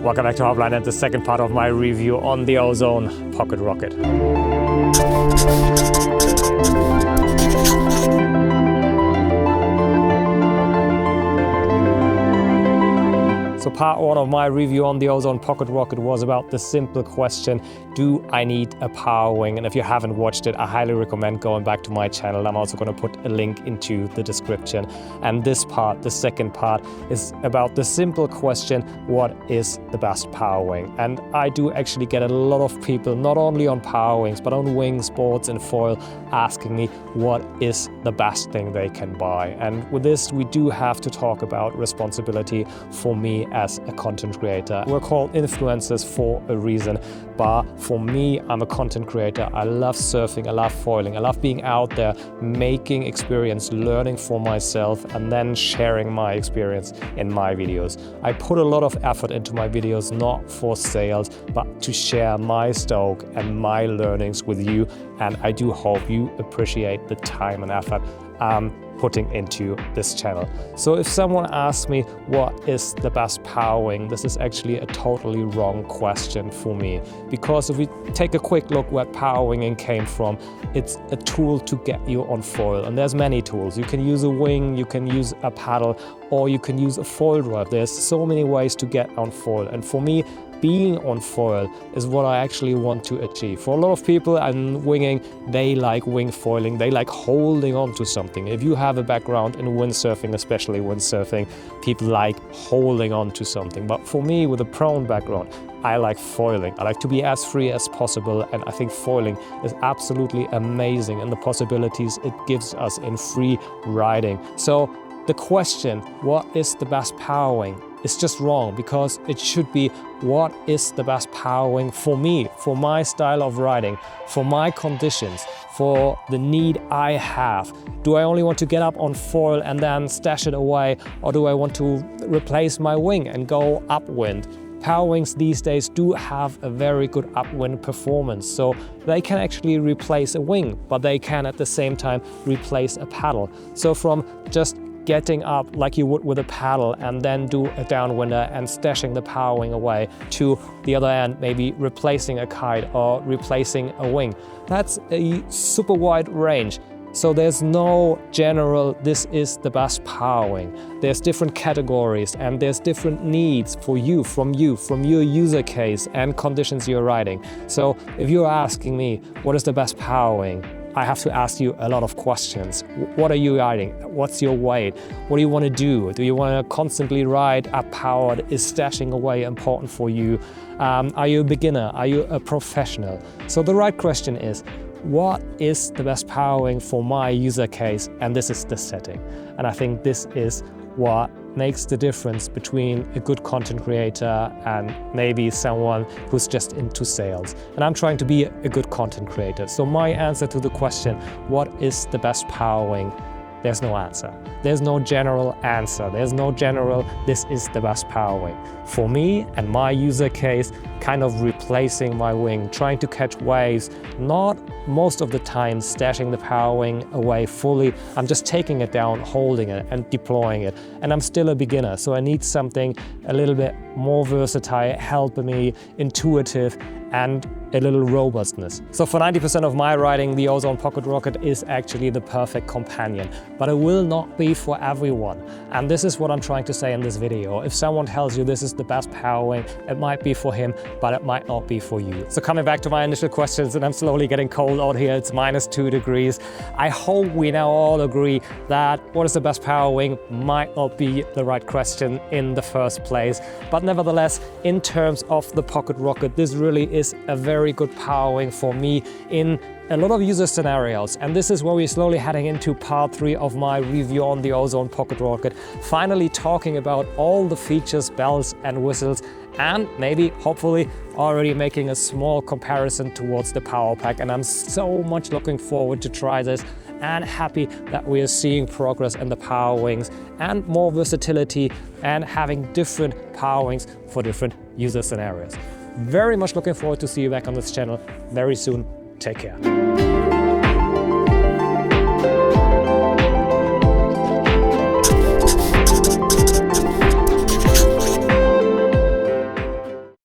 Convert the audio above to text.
Welcome back to Hoppline and the second part of my review on the Ozone Pocket Rocket. So part one of my review on the Ozone Pocket Rocket was about the simple question, do I need a Parawing? And if you haven't watched it, I highly recommend going back to my channel. I'm also going to put a link into the description. And this part, the second part, is about the simple question, what is the best Parawing? And I do actually get a lot of people, not only on Parawings, but on wings, boards and foil, asking me what is the best thing they can buy. And with this, we do have to talk about responsibility for me as a content creator. We're called influencers for a reason, but for me, I'm a content creator. I love surfing, I love foiling, I love being out there, making experience, learning for myself, and then sharing my experience in my videos. I put a lot of effort into my videos, not for sales, but to share my stoke and my learnings with you, and I do hope you appreciate the time and effort I'm putting into this channel. So if someone asks me what is the best Parawing, this is actually a totally wrong question for me, because if we take a quick look where Parawing came from, it's a tool to get you on foil, and there's many tools. You can use a wing, you can use a paddle, or you can use a foil drive. There's so many ways to get on foil, and for me, being on foil is what I actually want to achieve. For a lot of people and winging, they like wing foiling, they like holding on to something. If you have a background in windsurfing, especially windsurfing, people like holding on to something. But for me, with a prone background, I like foiling. I like to be as free as possible, and I think foiling is absolutely amazing and the possibilities it gives us in free riding. So the question, what is the best Parawing? It's just wrong, because it should be, what is the best Parawing for me, for my style of riding, for my conditions, for the need I have? Do I only want to get up on foil and then stash it away, or do I want to replace my wing and go upwind? Parawings these days do have a very good upwind performance, so they can actually replace a wing, but they can at the same time replace a paddle. So from just getting up like you would with a paddle and then do a downwinder and stashing the Parawing away, to the other end, maybe replacing a kite or replacing a wing. That's a super wide range. So there's no general, this is the best Parawing. There's different categories and there's different needs for you, from your user case and conditions you're riding. So if you're asking me, what is the best Parawing? I have to ask you a lot of questions. What are you riding? What's your weight? What do you want to do? Do you want to constantly ride up powered? Is stashing away important for you? Are you a beginner? Are you a professional? So the right question is, what is the best Parawing for my user case? And this is the setting. And I think this is what makes the difference between a good content creator and maybe someone who's just into sales. And I'm trying to be a good content creator. So my answer to the question, what is the best Parawing? There's no answer. There's no general answer. There's no general, this is the best Parawing. For me and my user case, kind of replacing my wing, trying to catch waves, not most of the time stashing the Parawing away fully. I'm just taking it down, holding it and deploying it. And I'm still a beginner, so I need something a little bit more versatile, helping me, intuitive, and a little robustness. So for 90% of my riding, the Ozone Pocket Rocket is actually the perfect companion, but it will not be for everyone. And this is what I'm trying to say in this video. If someone tells you this is the best Parawing, it might be for him, but it might not be for you. So coming back to my initial questions, and I'm slowly getting cold out here, it's -2 degrees. I hope we now all agree that what is the best Parawing might not be the right question in the first place. But nevertheless, in terms of the Pocket Rocket, this really is a very good Parawing for me in a lot of user scenarios. And this is where we're slowly heading into part 3 of my review on the Ozone Pocket Rocket, finally talking about all the features, bells and whistles, and maybe, hopefully, already making a small comparison towards the Power Pack. And I'm so much looking forward to try this, and happy that we are seeing progress in the Parawings and more versatility and having different Parawings for different user scenarios. Very much looking forward to see you back on this channel very soon. Take care.